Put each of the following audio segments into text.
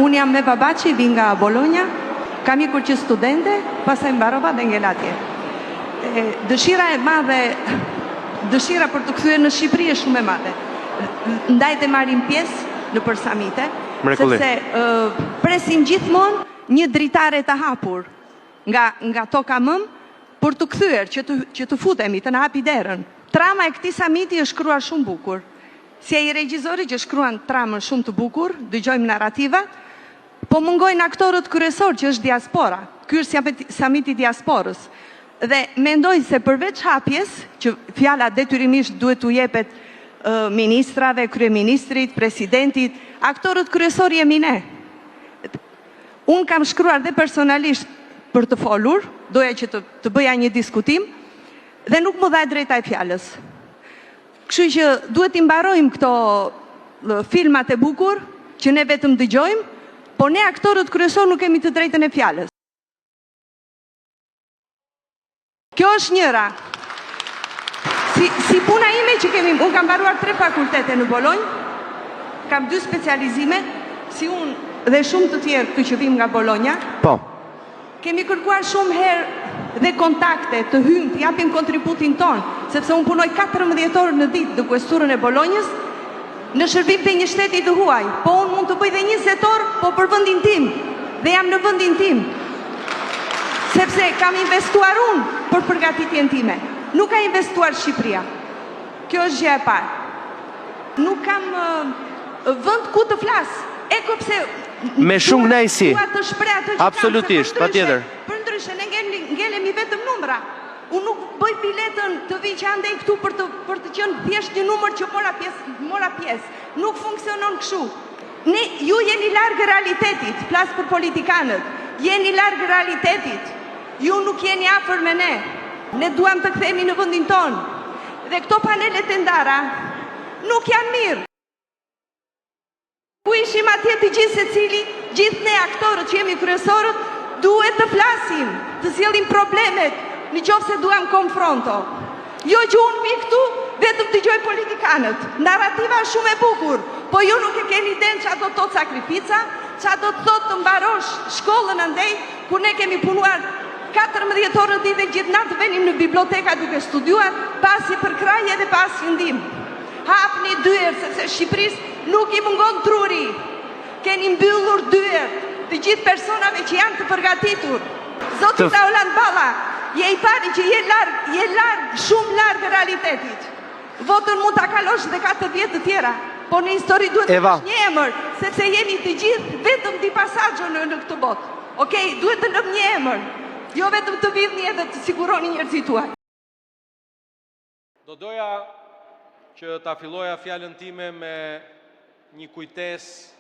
unë jam me Babaçi, vi nga Bologna, kam ikur që studente, pastaj mbarova dhe ngel atje. Dëshira e madhe, dëshira për të kthyer në Shqipëri është shumë e madhe. Ndaj dhe marrim pjesë në për samite, sepse presim gjithmonë një dritare të hapur nga toka mëm për të kthyer, që të futemi, të na hapi derën. Trama e këtij samiti është shkruar shumë bukur. Si ai regjizori që shkruan tramën shumë të bukur, dëgjojmë narrativat, po mungojnë aktorët kryesorë që është diaspora. Ky është samiti diasporës. Dhe mendoj se përveç hapjes, që fjala detyrimisht duhet t'u jepet ministrave, kryeministrit, presidentit, aktorët kryesorë jemi ne. Unë kam shkruar dhe personalisht për të folur, doja që të bëja një diskutim, dhe nuk më dha drejta e fjalës. Kështu që duhet i mbarojmë këto filmat e bukur, që ne vetëm dëgjojmë, po ne aktorët kryesor nuk kemi të drejtën e fjalës. Kjo është njëra. Si puna ime që kemi, unë kam mbaruar 3 fakultete në Bolonjë, kam 2 specializime, si unë dhe shumë të tjerë këtu që vim nga Bologna. Po. Kemi kërkuar shumë herë dhe kontakte të hymë, të japim kontributin tonë, sepse unë punoj 14 orë në ditë në kuesturën e Bolonjës, në shërbim të një shteti të huaj, po unë mund të bëj dhe 20 orë, po për vendin tim, dhe jam në vendin tim, sepse kam investuar unë për përgatitjen time, nuk ka investuar Shqipëria. Kjo është gjë e parë. Nuk kam vend ku të flas. Me shumë knajsi. Absolutisht, patjetër. Për ndryshe, ne ngelemi vetëm numra. Unë nuk bëj biletën të vi që andej këtu për të qenë thjesht një numër që mora pjesë. Nuk funksionon kështu. Ju jeni largë realitetit, flas për politikanët. Jeni largë realitetit. Ju nuk jeni afër me ne. Ne duam të kthehemi në vendin tonë. Dhe këto panelet e ndara nuk janë mirë. Ku ishim atje të gjithë se cili, gjithë ne aktorët që jemi kryesorët, duhet të flasim, të sjellim problemet, në qoftë se duam konfronto. Jo që unë vi këtu, vetëm të gjoj politikanët. Narrativa është shumë e bukur, po ju nuk e keni iden që do të thotë sakrifica, që do të thotë të mbarosh shkollën andej, kur ne kemi punuar 14 orë në ditë dhe gjithë natë venim në biblioteka duke studiuar, pasi për kraje dhe pasi ndihmë. Hapni dyer, sepse Shqipërisë nuk i mungon truri. Keni mbyllur dyer të gjithë personave që janë të përgatitur. Zoti Daoland Balla, je i pari që je larg, shumë larg realitetit. Votën mund ta kalosh dhe 4 vjet të tjera, po në histori duhet të kesh një emër, sepse jeni të gjithë vetëm di pasazho në këtë botë. Okej, duhet të lëm një emër, jo vetëm të vivni edhe të siguroni njerëzit tuaj. Do doja që ta filloja fjalën time me një kujtesë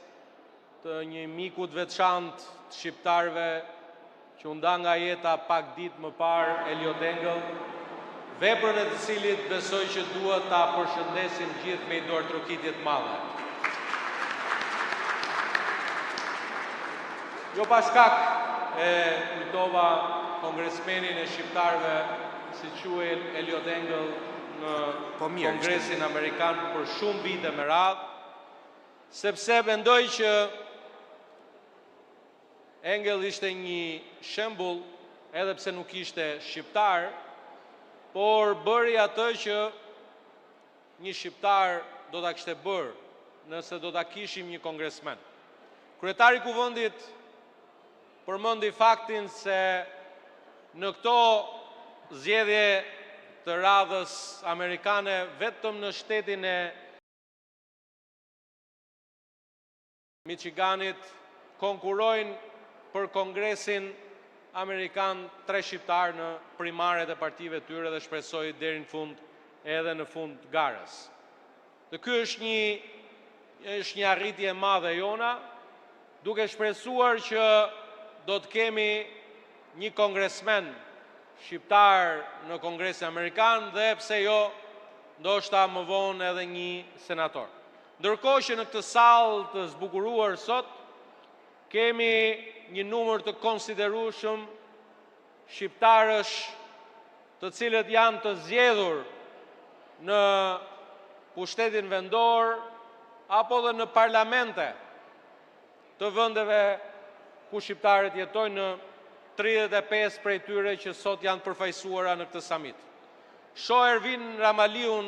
të një miku të veçantë të shqiptarëve që u nda nga jeta pak ditë më parë, Eliot Engel, veprën e të cilit besoj që duhet ta përshëndesim gjithë me një dorë trokitje të madhe. Jo pa shkak e kujtova kongresmenin e shqiptarëve, si quhet Eliot Engel, në Kongresin Amerikan për shumë vite me radhë, sepse mendoj që Engel ishte një shembull, edhe pse nuk ishte shqiptar, por bëri atë që një shqiptar do ta kishte bërë nëse do ta kishim një kongresmen. Kryetari i Kuvendit përmendi faktin se në këto zgjedhje të radhës amerikane vetëm në shtetin e Michiganit konkurojnë për Kongresin Amerikan 3 shqiptarë në primaret e partive tyre dhe shpresoj deri në fund edhe në fund garës. Dhe ky është një arritje e madhe jona, duke shpresuar që do të kemi një kongresmen shqiptar në Kongresin Amerikan dhe pse jo, ndoshta më vonë edhe një senator. Ndërkohë që në këtë sallë të zbukuruar sot, kemi një numër të konsiderueshëm shqiptarësh të cilët janë të zgjedhur në pushtetin vendor apo dhe në parlamente të vendeve ku shqiptarët jetojnë, në 35 prej tyre që sot janë përfaqësuara në këtë samit. Shoh Ervin Ramaliun,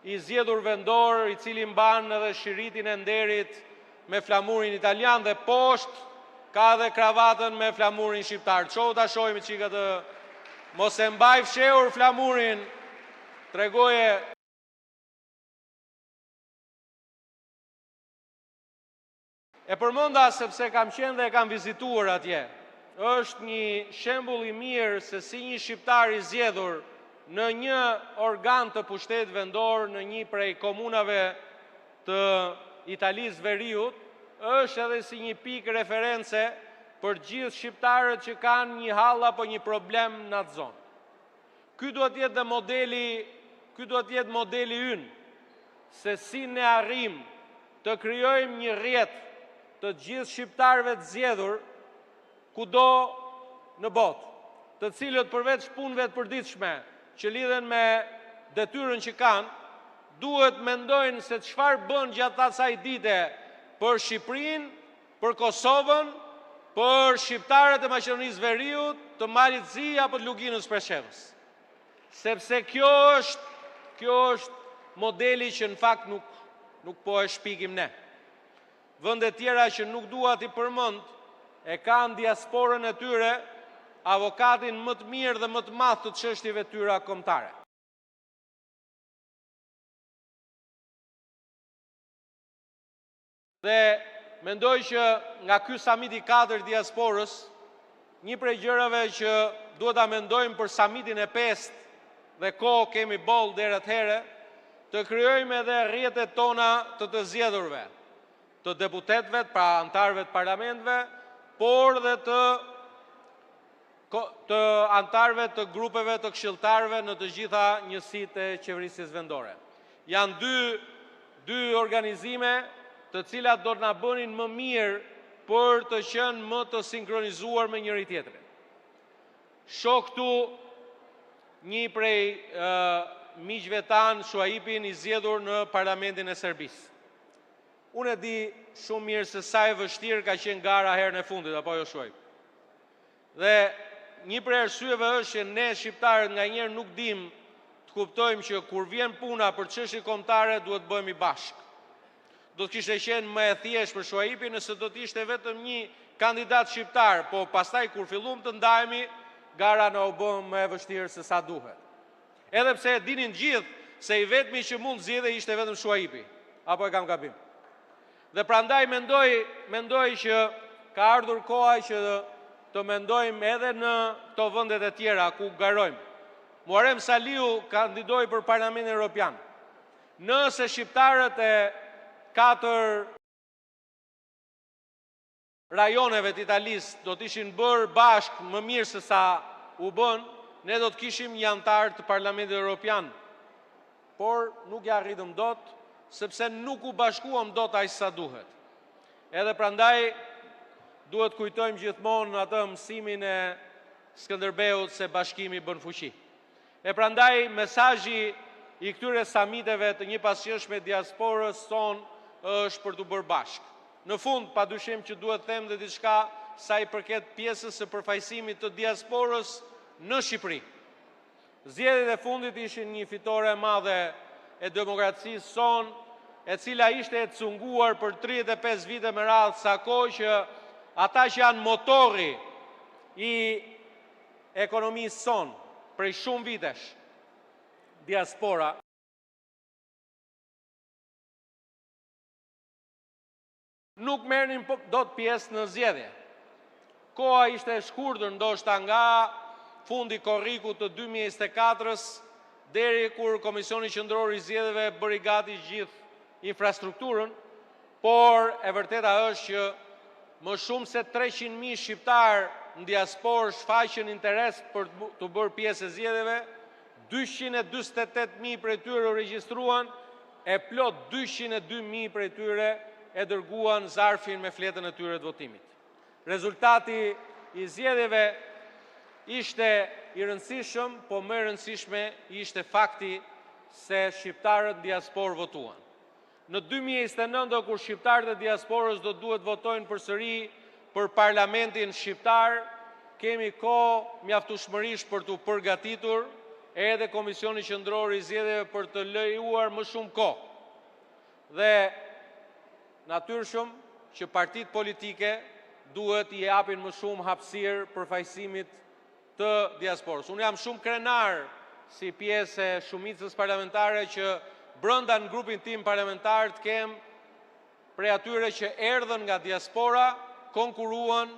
i zgjedhur vendor, i cili mban edhe shiritin e nderit me flamurin italian dhe poshtë ka edhe kravatën me flamurin shqiptar. Çohu ta shohim çika të mos e mbaj fshehur flamurin. Tregoje e përmenda sepse kam qenë dhe e kam vizituar atje. Është një shembull i mirë se si një shqiptar i zgjedhur në një organ të pushtetit vendor në një prej komunave të Italisë Veriut, është edhe si një pikë reference për gjithë shqiptarët që kanë një hall apo një problem në atë zonë. Ky duhet të jetë modeli ynë, se si ne arrim të krijojmë një rrjet të gjithë shqiptarëve të zgjedhur kudo në botë, të cilët përveç punëve të përditshme që lidhen me detyrën që kanë, duhet mendojnë se çfarë bën gjatë asaj dite për Shqipërinë, për Kosovën, për shqiptarët e Maqedonisë Veriut, të Malit të Zi apo të Luginës Preshevës. Sepse kjo është modeli që në fakt nuk po e shpikim ne. Vende tjera që nuk dua t'i përmend e kanë diasporën e tyre, avokatin më të mirë dhe më të madh të çështjeve tyra kombëtare. Dhe mendoj që nga ky samit i 4 diasporës, një prej gjërave që duhet ta mendojmë për samitin e 5 dhe kohë kemi boll deri atëherë, të krijojmë edhe rrjetet tona të zgjedhurve, të deputetëve, pra antarëve të parlamentëve, por dhe të antarëve të grupeve të këshilltarëve në të gjitha njësitë e qeverisjes vendore. Janë dy organizime të cilat do të na bënin më mirë për të qenë më të sinkronizuar me njëri tjetrin. Shoh këtu një prej miqve tanë, Shuaipin, i zgjedhur në parlamentin e Serbisë. Unë e di shumë mirë se sa e vështirë ka qenë gara herën e fundit, apo jo Shuaip. Dhe një prej arsyeve është që ne shqiptarët nganjëherë nuk dim të kuptojmë që kur vjen puna për çështje kombëtare duhet të bëhemi bashkë. Do të kishte qenë më e thjeshtë për Shuaipin nëse do të ishte vetëm një kandidat shqiptar, po pastaj kur filluam të ndahemi, gara na u bë më e vështirë se sa duhet. Edhe pse e dinin gjithë se i vetmi që mund zgjidhej ishte vetëm Shuaipi, apo e kam gabim. Dhe prandaj mendoj që ka ardhur koha që të mendojmë edhe në këto vendet e tjera ku garojmë. Muharrem Saliu kandidoi për Parlamentin Evropian. Nëse shqiptarët e 4 rajoneve të Italisë do të ishin bërë bashkë më mirë se sa u bën, ne do të kishim një antar të Parlamentit Evropian. Por nuk ja arritëm dot, sepse nuk u bashkuam dot aq sa duhet. Edhe prandaj duhet kujtojmë gjithmonë atë mësimin e Skënderbeut se bashkimi bën fuqi. E prandaj mesazhi i këtyre samiteve të një pasqyrshme diasporës son është për të bërë bashkë. Në fund, padyshim që duhet them dhe diçka sa i përket pjesës së përfaqësimit të diasporës në Shqipëri. Zgjedhjet e fundit ishin një fitore e madhe e demokracisë son, e cila ishte e cunguar për 35 vite me radhë, sa kohë që ata që janë motori i ekonomisë son prej shumë vitesh, diaspora, nuk merrnin dot pjesë në zgjedhje. Koha ishte e shkurtër, ndoshta nga fundi korrikut të 2024-s deri kur Komisioni Qendror i Zgjedhjeve bëri gati gjithë infrastrukturën, por e vërteta është që më shumë se 300.000 shqiptarë në diasporë shfaqën interes për të bërë pjesë e zgjedhjeve, 248.000 prej tyre u regjistruan, e plot 202.000 prej tyre e dërguan zarfin me fletën e tyre të votimit. Rezultati i zgjedhjeve ishte i rëndësishëm, po më e rëndësishme ishte fakti se shqiptarët diasporë votuan. në 2029 kur shqiptarët e diasporës do duhet votojnë përsëri për parlamentin shqiptar, kemi kohë mjaftueshmërisht për të përgatitur edhe Komisioni Qendror i Zgjedhjeve për të lejuar më shumë kohë. Dhe natyrshëm që partitë politike duhet i japin më shumë hapësirë përfaqësimit të diasporës. Unë jam shumë krenar si pjesë e shumicës parlamentare që brenda në grupin tim parlamentar të kem prej atyre që erdhën nga diaspora, konkuruan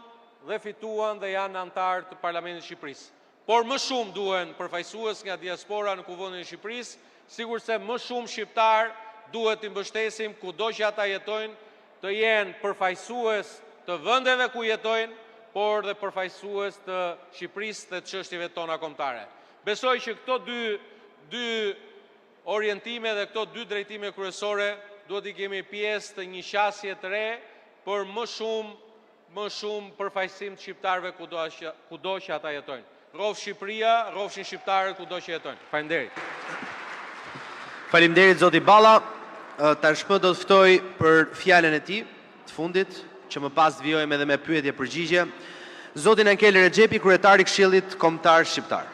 dhe fituan dhe janë antarë të Parlamentit të Shqipërisë. Por më shumë duhen përfaqësues nga diaspora në Kuvendin e Shqipërisë, sikur se më shumë shqiptar duhet të mbështesim kudo që ata jetojnë, të jenë përfaqësues të vendeve ku jetojnë, por dhe përfaqësues të Shqipërisë dhe të çështjeve tona kombëtare. Besoj që këto dy orientime dhe këto dy drejtime kryesore duhet i kemi pjesë të një qasje të re për më shumë përfaqësim të shqiptarëve kudo që ata jetojnë. Rrofsh Shqipëria, rrofshin shqiptarët kudo që jetojnë. Faleminderit. Faleminderit zoti Balla. Tashmë do të ftoj për fjalën e tij të fundit, që më pas vijojmë edhe me pyetje përgjigje, zotin Ankel Rexhepi, kryetari i Këshillit Kombëtar Shqiptar.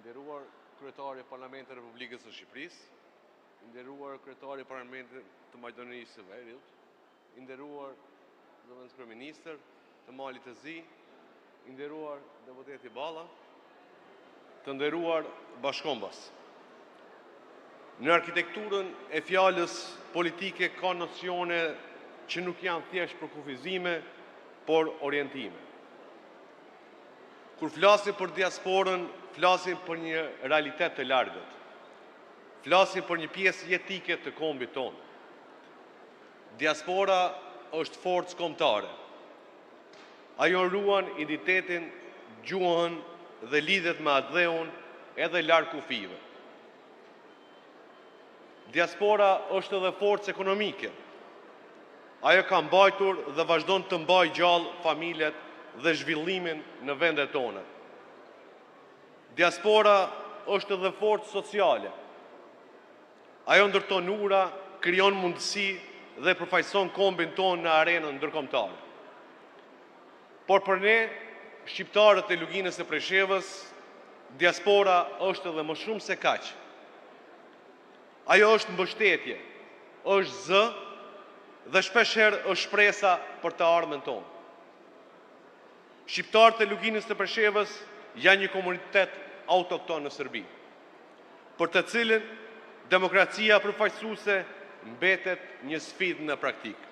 Nderuar kryetari i Parlamentit të Republikës së Shqipërisë, nderuar kryetari i Parlamentit të Maqedonisë së Veriut, nderuar zëvendës kryeministër të Malit të Zi, nderuar deputeti Balla, të nderuar bashkombas. Në arkitekturën e fjalës politike ka nocione që nuk janë thjesht për kufizime, por orientime. Kur flasim për diasporën, flasim për një realitet të largët. Flasim për një pjesë jetike të kombit tonë. Diaspora është forcë kombëtare. Ajo ruan identitetin, gjuhën dhe lidhet me atë dheun edhe larg kufive. Diaspora është edhe forcë ekonomike. Ajo ka mbajtur dhe vazhdon të mbajë gjallë familjet dhe zhvillimin në vendet tona. Diaspora është edhe forcë sociale. Ajo ndërton ura, krijon mundësi dhe përfaqëson kombin tonë në arenën ndërkombëtare. Por për ne, shqiptarët e luginës së Preshevës, diaspora është edhe më shumë se kaq. Ajo është mbështetje, është zë dhe shpeshherë është shpresa për të ardhmen tonë. Shqiptarët e luginës së Preshevës janë një komunitet autokton në Serbi, për të cilin demokracia përfaqësuese mbetet një sfidë në praktikë.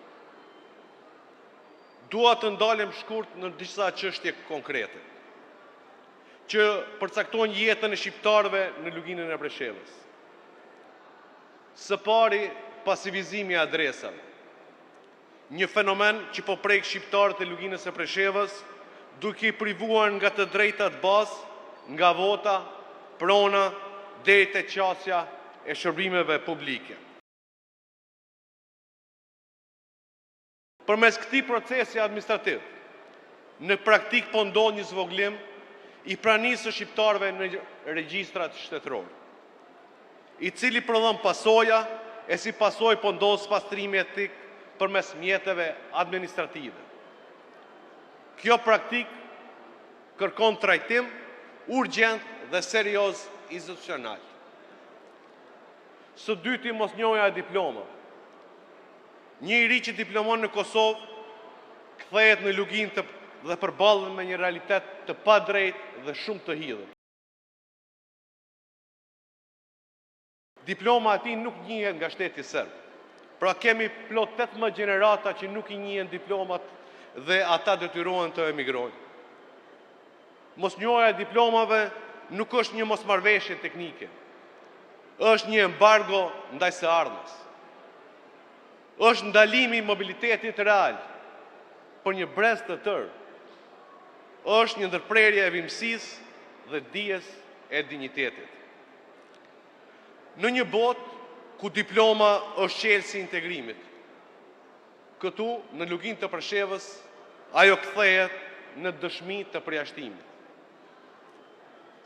Dua të ndalem shkurt në disa çështje konkrete, që përcaktojnë jetën e shqiptarëve në luginën e Preshevës. Së pari, pasivizimi i adresave. Një fenomen që po prek shqiptarët e luginës së Preshevës, duke i privuar nga të drejtat bazë, nga vota, prona, deri te qasja e shërbimeve publike. Përmes këtij procesi administrativ, në praktik po ndodh një zvoglim i pranisë së shqiptarëve në regjistrat shtetëror, i cili prodhon pasoja e si pasojë po ndodh pastrimi etik përmes mjeteve administrative. Kjo praktik kërkon trajtim urgjent dhe serioz institucional. Së dyti, mosnjohja e diplomave. Një i ri që diplomon në Kosovë kthehet në luginë dhe përballet me një realitet të padrejtë dhe shumë të hidhur. Diploma e tij nuk njihet nga shteti serb. Pra kemi plot 18 gjenerata që nuk i njihen diplomat dhe ata detyrohen të emigrojnë. Mosnjohja e diplomave nuk është një mosmarrveshje teknike. Është një embargo ndaj së ardhmes. Është ndalimi i mobilitetit real për një brez të tërë. Është një ndërprerje e vimësisë dhe dijes e dinjitetit. Në një botë ku diploma është qelësi i integrimit, këtu në luginë të Preshevës ajo kthehet në dëshmi të përjashtimit.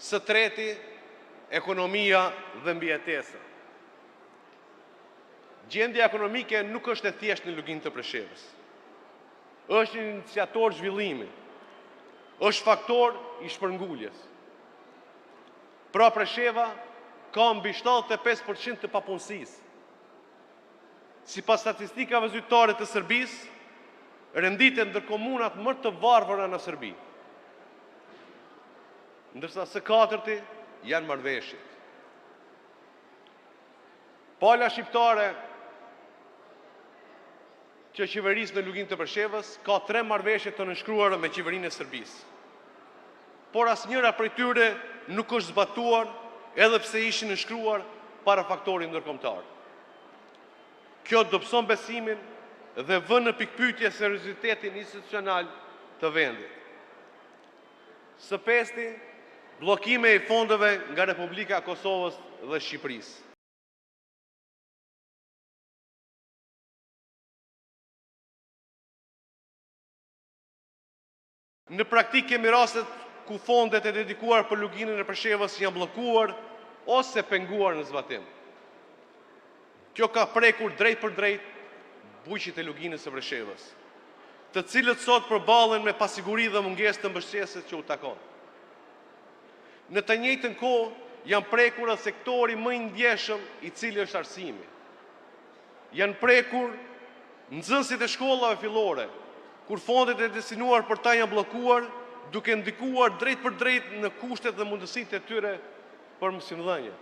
Së treti, ekonomia dhe mbijetesa. Gjendja ekonomike nuk është e thjeshtë në Luginë të Preshevës. Është një iniciator zhvillimi, është faktor i shpërnguljes. Pra Presheva ka mbi 75% të papunësisë. Sipas statistikave zyrtare të Serbisë, renditen ndër komunat më të varfëra në Serbi. Ndërsa së katërti janë marrëveshjet. Pala shqiptare që qeverisë në Luginë të Preshevës ka 3 marrëveshje të nënshkruara me qeverinë e Serbisë. Por asnjëra prej tyre nuk është zbatuar edhe pse ishin nënshkruar para faktorit ndërkombëtar. Kjo dobëson besimin dhe vën në pikpyetje seriozitetin institucional të vendit. Së pesti, bllokime i fondeve nga Republika e Kosovës dhe Shqipërisë. Në praktikë kemi rastet ku fondet e dedikuar për Luginën e Preshevës janë bllokuar ose penguar në zbatim. Kjo ka prekur drejt për drejt bujqit e Luginës së Preshevës, të cilët sot përballen me pasiguri dhe mungesë të mbështetjes që u takon. Në të njëjtën kohë janë prekur edhe sektori më i ndjeshëm i cili është arsimi. Janë prekur nxënësit e shkollave fillore, kur fondet e destinuar për ta janë bllokuar, duke ndikuar drejt për drejt në kushtet dhe mundësitë e tyre për mësimdhënie.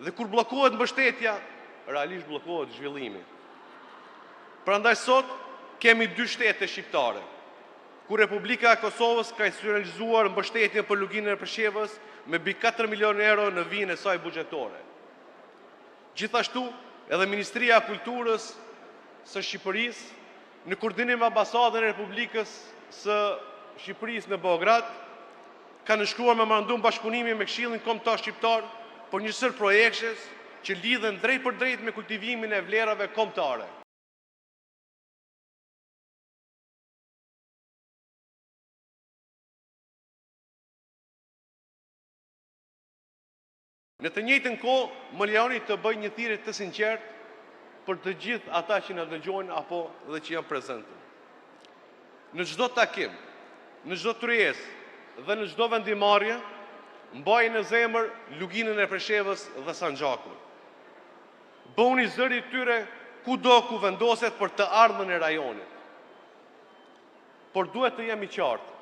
Dhe kur bllokohet mbështetja, realisht bllokohet zhvillimi. Prandaj sot kemi 2 shtete shqiptare, ku Republika e Kosovës ka institucionalizuar mbështetjen për Luginën e Preshevës me mbi 4 milion euro në vijën e saj buxhetore. Gjithashtu, edhe Ministria e Kulturës së Shqipërisë, në koordinim me Ambasadën e Republikës së Shqipërisë në Beograd, ka nënshkruar memorandum bashkëpunimi me Këshillin Kombëtar Shqiptar për një sër projektesh që lidhen drejt për drejt me kultivimin e vlerave kombëtare. Në të njëjtën kohë, më lejoni të bëj një thirrje të sinqertë për të gjithë ata që na dëgjojnë apo dhe që janë prezente. Në çdo takim, në çdo tryezë dhe në çdo vendimarrje, mbajini në zemër Luginën e Preshevës dhe Sanxhakun. Bëuni zëri tyre kudo ku vendoset për të ardhmen e rajonit. Por duhet të jemi qartë.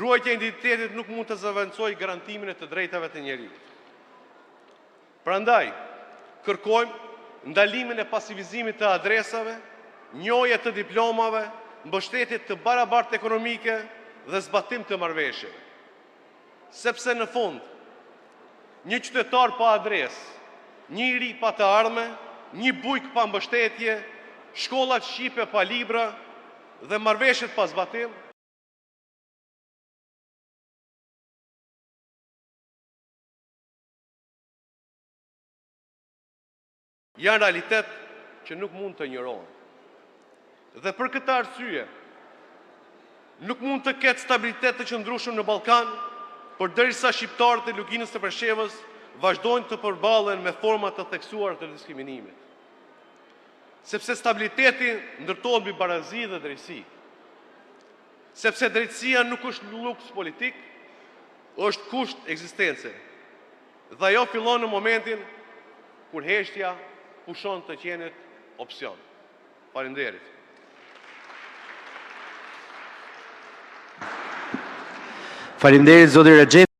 Ruajtja e identitetit nuk mund të zëvendësojë garantimin e të drejtave të njerëzit. Prandaj, kërkojmë ndalimin e pasivizimit të adresave, njojje të diplomave, mbështetje të barabartë ekonomike dhe zbatim të marrëveshjeve. Sepse në fund, një qytetar pa adresë, një i ri pa të ardhme, një bujk pa mbështetje, shkollat shqipe pa libra dhe marrëveshjet pa zbatim, janë realitet që nuk mund të injorohen. Dhe për këtë arsye, nuk mund të ketë stabilitet të qëndrueshëm në Ballkan, përderisa shqiptarët e Luginës së Preshevës vazhdojnë të përballen me forma të theksuara të diskriminimit. Sepse stabiliteti ndërtohet mbi barazi dhe drejtësi. Sepse drejtësia nuk është luks politik, është kusht ekzistence. Dhe ajo fillon në momentin kur heshtja pushon të qenet opsion. Faleminderit. Faleminderit zoti Rexhepi.